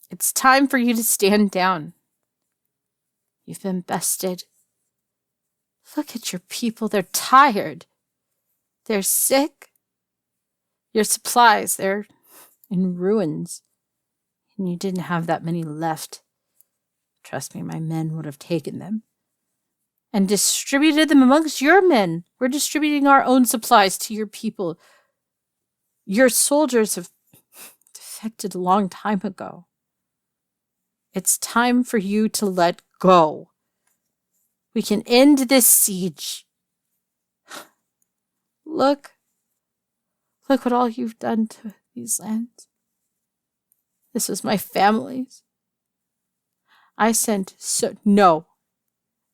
It's time for you to stand down. You've been bested. Look at your people. They're tired. They're sick. Your supplies, they're in ruins. And you didn't have that many left. Trust me, my men would have taken them and distributed them amongst your men. We're distributing our own supplies to your people. Your soldiers have defected a long time ago. It's time for you to let go. We can end this siege. Look what all you've done to these lands. This was my family's. I sent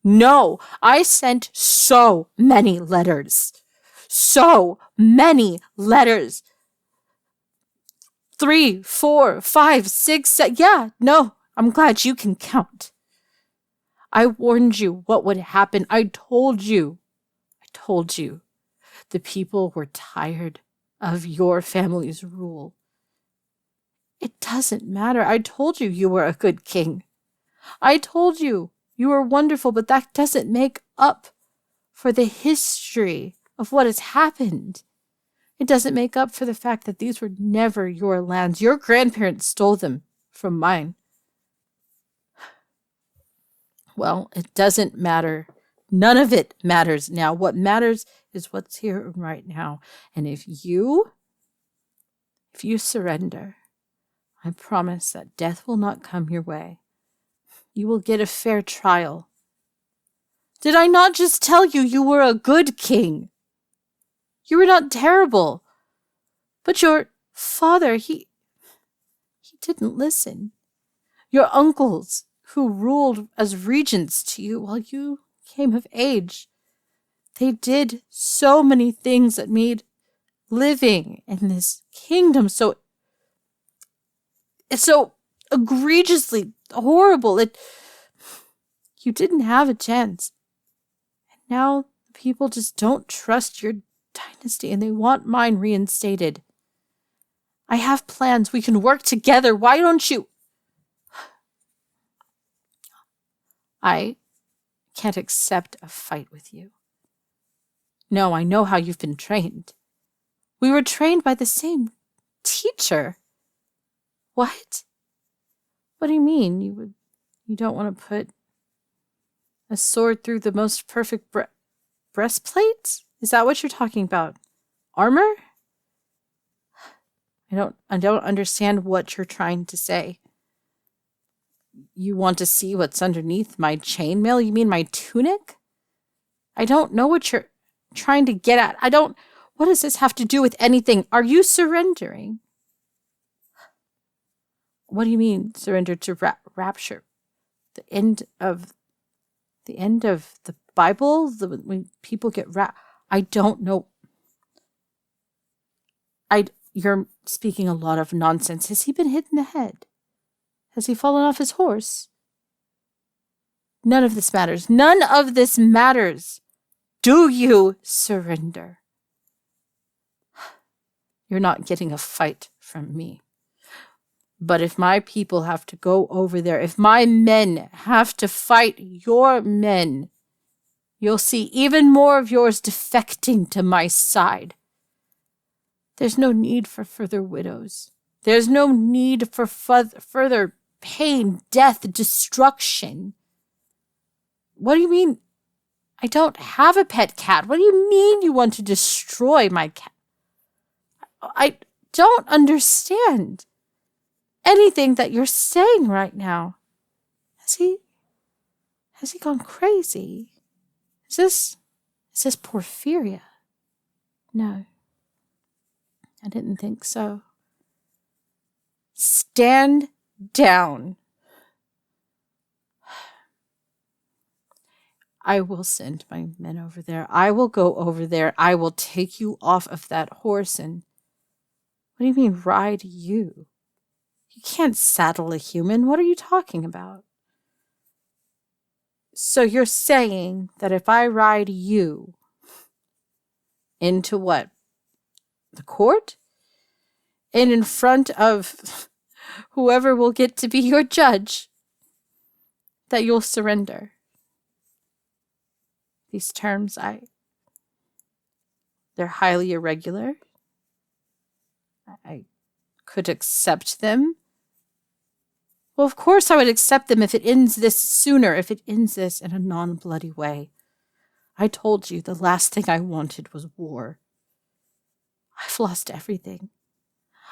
no, I sent so many letters. So many letters. 3, 4, 5, 6, 7. Yeah, no, I'm glad you can count. I warned you what would happen. I told you. The people were tired of your family's rule. It doesn't matter. I told you you were a good king. I told you you were wonderful, but that doesn't make up for the history of what has happened. It doesn't make up for the fact that these were never your lands. Your grandparents stole them from mine. Well, it doesn't matter. None of it matters now. What matters is what's here right now. And if you surrender, I promise that death will not come your way. You will get a fair trial. Did I not just tell you you were a good king? You were not terrible. But your father, he didn't listen. Your uncles, who ruled as regents to you while you came of age, they did so many things that made living in this kingdom so egregiously horrible. You didn't have a chance. And now people just don't trust your dynasty and they want mine reinstated. I have plans. We can work together. Why don't you? I can't accept a fight with you. No, I know how you've been trained. We were trained by the same teacher. What? What do you mean? You don't want to put a sword through the most perfect breastplate? Is that what you're talking about? Armor? I don't understand what you're trying to say. You want to see what's underneath my chainmail? You mean my tunic? I don't know what you're trying to get at. What does this have to do with anything? Are you surrendering? What do you mean, surrender to rapture? The end of the Bible? When people get I don't know. You're speaking a lot of nonsense. Has he been hit in the head? Has he fallen off his horse? None of this matters. None of this matters. Do you surrender? You're not getting a fight from me. But if my people have to go over there, if my men have to fight your men, you'll see even more of yours defecting to my side. There's no need for further widows. There's no need for further pain, death, destruction. What do you mean? I don't have a pet cat. What do you mean you want to destroy my cat? I don't understand anything that you're saying right now. Has he gone crazy? Is this Porphyria? No, I didn't think so. Stand down. I will send my men over there. I will go over there. I will take you off of that horse and... What do you mean, ride you? You can't saddle a human. What are you talking about? So you're saying that if I ride you into what? The court? And in front of whoever will get to be your judge, that you'll surrender. These terms, they're highly irregular. I could accept them. Well, of course I would accept them if it ends this sooner, if it ends this in a non-bloody way. I told you the last thing I wanted was war. I've lost everything.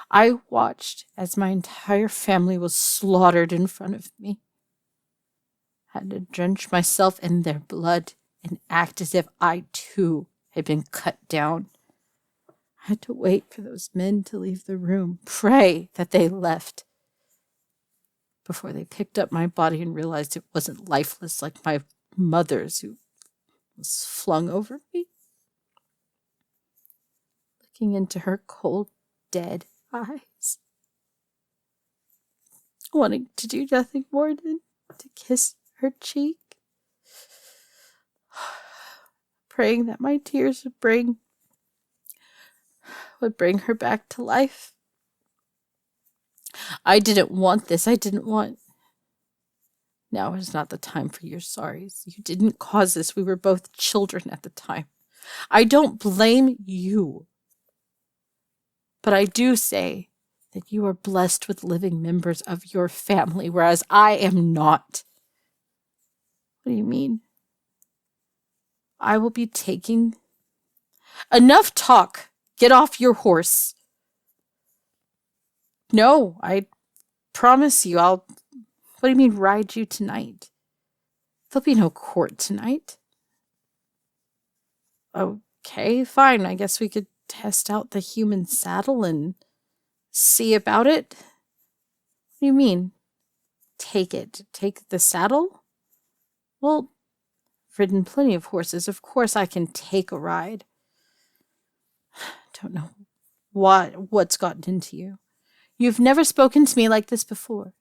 I watched as my entire family was slaughtered in front of me. I had to drench myself in their blood and act as if I, too, had been cut down. I had to wait for those men to leave the room, pray that they left, before they picked up my body and realized it wasn't lifeless like my mother's, who was flung over me. Looking into her cold, dead eyes, wanting to do nothing more than to kiss her cheek, praying that my tears would bring her back to life. I didn't want this. Now is not the time for your sorries. You didn't cause this. We were both children at the time. I don't blame you. But I do say that you are blessed with living members of your family, whereas I am not. What do you mean? I will be taking... Enough talk. Get off your horse. No, I promise you I'll... What do you mean, ride you tonight? There'll be no court tonight. Okay, fine. I guess we could test out the human saddle and see about it. What do you mean? Take it. Take the saddle? Well, I've ridden plenty of horses. Of course I can take a ride. Don't know what's gotten into you. You've never spoken to me like this before.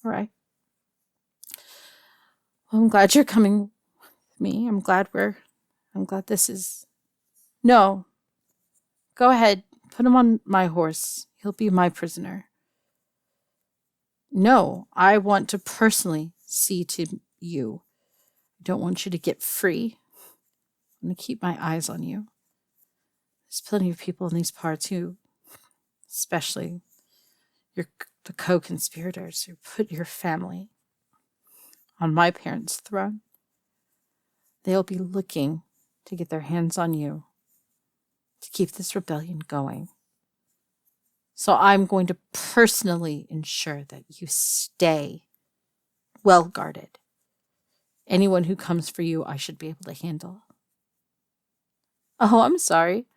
All right. Well, I'm glad you're coming with me. I'm glad this is... No. Go ahead. Put him on my horse. He'll be my prisoner. No, I want to personally see to you. I don't want you to get free. I'm going to keep my eyes on you. There's plenty of people in these parts who, especially the co-conspirators who put your family on my parents' throne. They'll be looking to get their hands on you to keep this rebellion going. So I'm going to personally ensure that you stay well guarded. Anyone who comes for you, I should be able to handle. Oh, I'm sorry.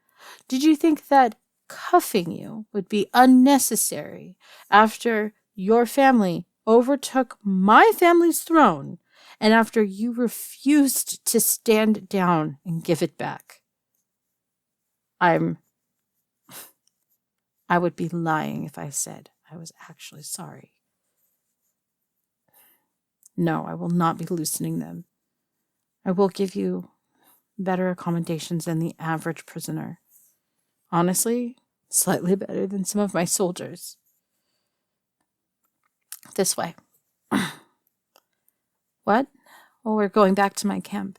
Did you think that cuffing you would be unnecessary after your family overtook my family's throne and after you refused to stand down and give it back? I would be lying if I said I was actually sorry. No, I will not be loosening them. I will give you better accommodations than the average prisoner. Honestly, slightly better than some of my soldiers. This way. What? Well, we're going back to my camp.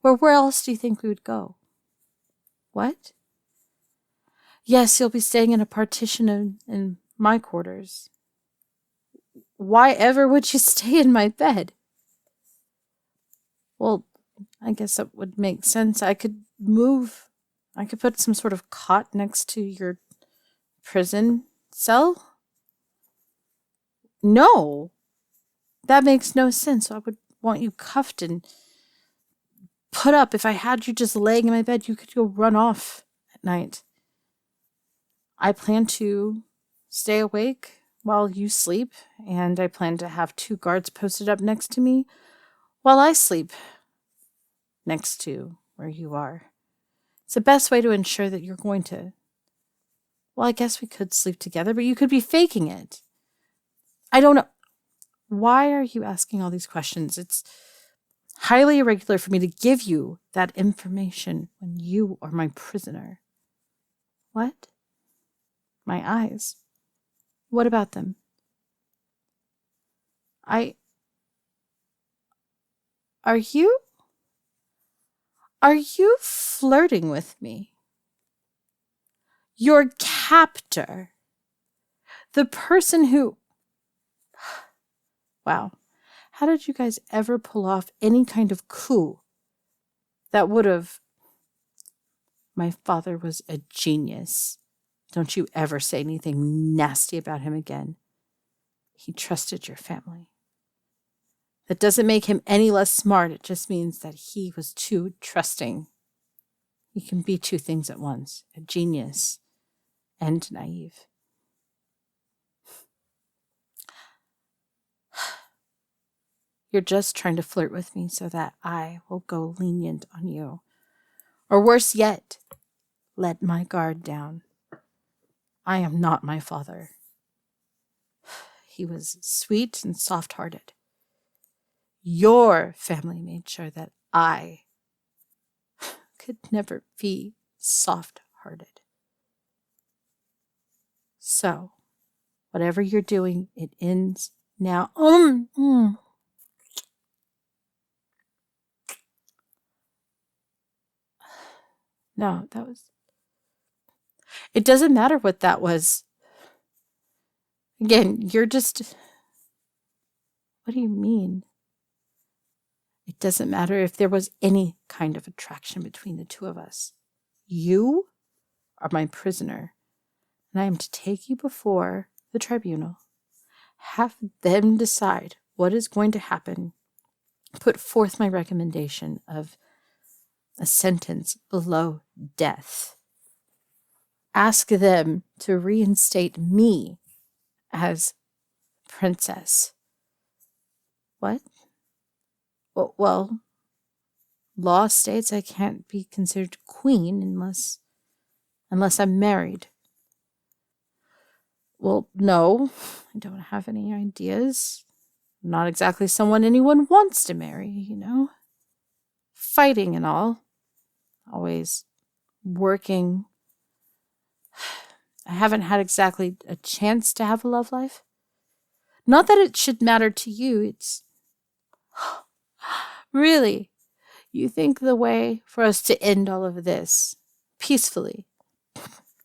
Where else do you think we would go? What? Yes, you'll be staying in a partition in my quarters. Why ever would you stay in my bed? Well, I guess that would make sense. I could put some sort of cot next to your prison cell. No, that makes no sense. I would want you cuffed and put up. If I had you just laying in my bed, you could go run off at night. I plan to stay awake while you sleep, and I plan to have 2 guards posted up next to me while I sleep next to where you are. It's the best way to ensure that you're going to... Well, I guess we could sleep together, but you could be faking it. I don't know. Why are you asking all these questions? It's highly irregular for me to give you that information when you are my prisoner. What? My eyes. What about them? Are you flirting with me? Your captor. The person who... Wow. How did you guys ever pull off any kind of coup that would have... My father was a genius. Don't you ever say anything nasty about him again. He trusted your family. That doesn't make him any less smart. It just means that he was too trusting. You can be two things at once, a genius and naive. You're just trying to flirt with me so that I will go lenient on you. Or worse yet, let my guard down. I am not my father. He was sweet and soft-hearted. Your family made sure that I could never be soft-hearted. So, whatever you're doing, it ends now. No, that was... It doesn't matter what that was. Again, you're just... What do you mean? It doesn't matter if there was any kind of attraction between the two of us. You are my prisoner, and I am to take you before the tribunal. Have them decide what is going to happen. Put forth my recommendation of a sentence below death. Ask them to reinstate me as princess. What? Well, law states I can't be considered queen unless I'm married. Well, no, I don't have any ideas. I'm not exactly someone anyone wants to marry, you know. Fighting and all. Always working. I haven't had exactly a chance to have a love life. Not that it should matter to you, it's... Really? You think the way for us to end all of this peacefully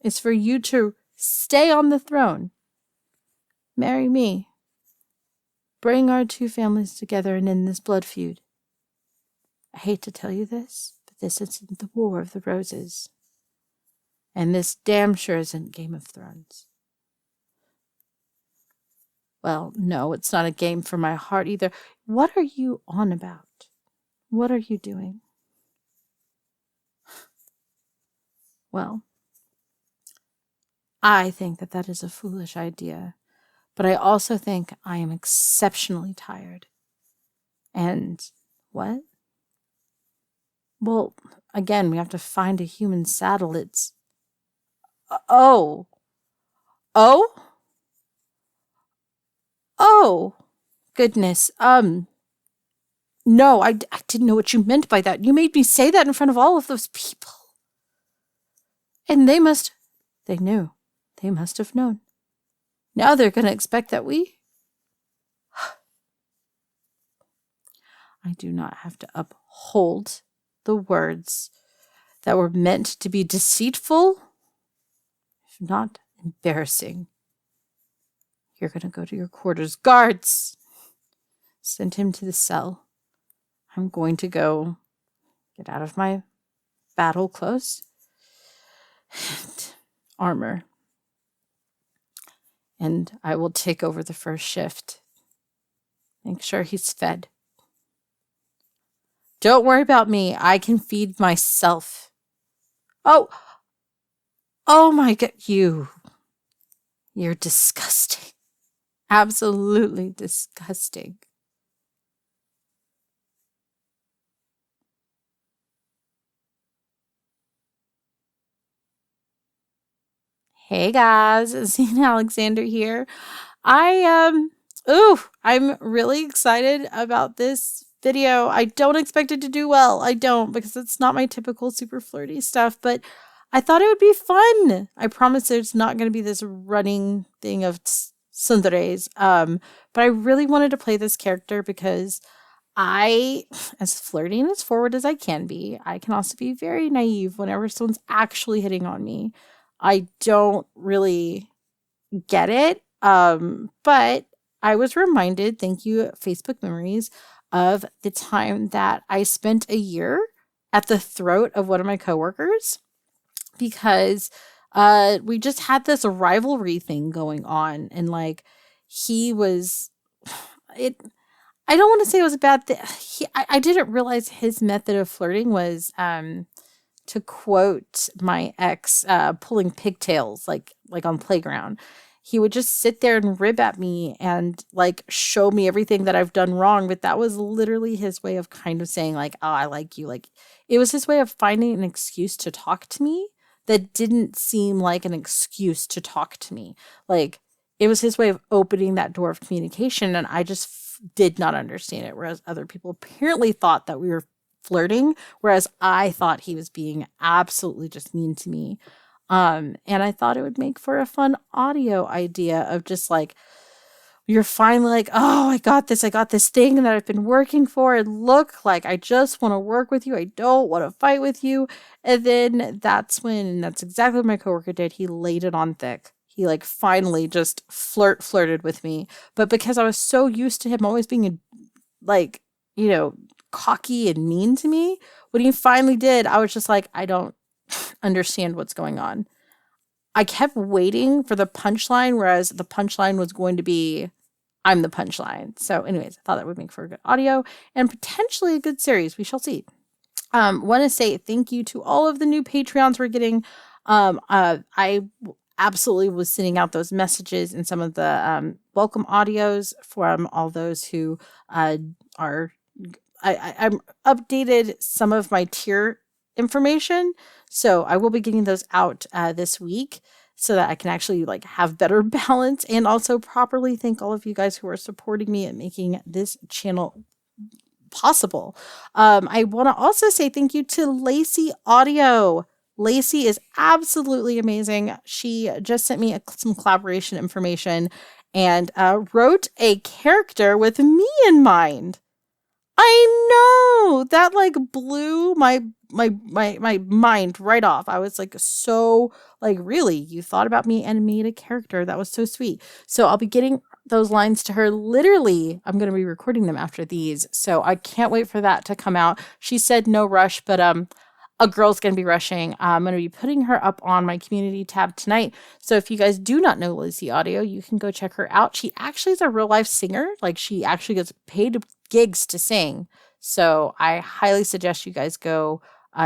is for you to stay on the throne, marry me, bring our two families together and end this blood feud? I hate to tell you this, but this isn't the War of the Roses. And this damn sure isn't Game of Thrones. Well, no, it's not a game for my heart either. What are you on about? What are you doing? Well, I think that is a foolish idea, but I also think I am exceptionally tired. And what? Well, again, we have to find a human saddle. It's... Oh, goodness. No, I didn't know what you meant by that. You made me say that in front of all of those people. And they knew. They must have known. Now they're going to expect that we... I do not have to uphold the words that were meant to be deceitful, if not embarrassing. You're going to go to your quarters. Guards! Send him to the cell. I'm going to go get out of my battle clothes and armor. And I will take over the first shift. Make sure he's fed. Don't worry about me. I can feed myself. Oh my God. You're disgusting. Absolutely disgusting. Hey guys, Zane Alexander here. I'm really excited about this video. I don't expect it to do well. I don't, because it's not my typical super flirty stuff, but I thought it would be fun. I promise there's not going to be this running thing of tsunderes. But I really wanted to play this character because I, as flirty and as forward as I can be, I can also be very naive whenever someone's actually hitting on me. I don't really get it. But I was reminded, thank you, Facebook Memories, of the time that I spent a year at the throat of one of my coworkers because we just had this rivalry thing going on, and like he was it I don't want to say it was a bad thing. I didn't realize his method of flirting was to quote my ex, pulling pigtails like on playground. He would just sit there and rib at me and like show me everything that I've done wrong, but that was literally his way of kind of saying like, "Oh, I like you." Like it was his way of finding an excuse to talk to me that didn't seem like an excuse to talk to me. Like it was his way of opening that door of communication, and I just did not understand it, whereas other people apparently thought that we were flirting, whereas I thought he was being absolutely just mean to me. And I thought it would make for a fun audio idea of just like, you're finally like, oh, I got this thing that I've been working for, and look, like I just want to work with you, I don't want to fight with you. And then that's exactly what my coworker did. He laid it on thick. He like finally just flirted with me. But because I was so used to him always being like, you know, cocky and mean to me, when he finally did, I was just like, I don't understand what's going on. I kept waiting for the punchline, whereas the punchline was going to be, I'm the punchline. So anyways, I thought that would make for a good audio and potentially a good series. We shall see. Want to say thank you to all of the new Patreons we're getting. I absolutely was sending out those messages and some of the welcome audios from all those who are. I'm updated some of my tier information, so I will be getting those out this week so that I can actually like have better balance and also properly thank all of you guys who are supporting me and making this channel possible. I want to also say thank you to Lacey Audio. Lacey is absolutely amazing. She just sent me some collaboration information and wrote a character with me in mind. I know that like blew my mind right off. I was like, so like, really, you thought about me and made a character. That was so sweet. So I'll be getting those lines to her. Literally, I'm going to be recording them after these. So I can't wait for that to come out. She said no rush, but a girl's going to be rushing. I'm going to be putting her up on my community tab tonight. So if you guys do not know Lacey Audio, you can go check her out. She actually is a real life singer. Like she actually gets paid gigs to sing. So I highly suggest you guys go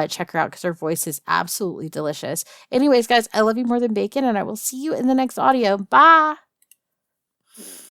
check her out because her voice is absolutely delicious. Anyways, guys, I love you more than bacon, and I will see you in the next audio. Bye.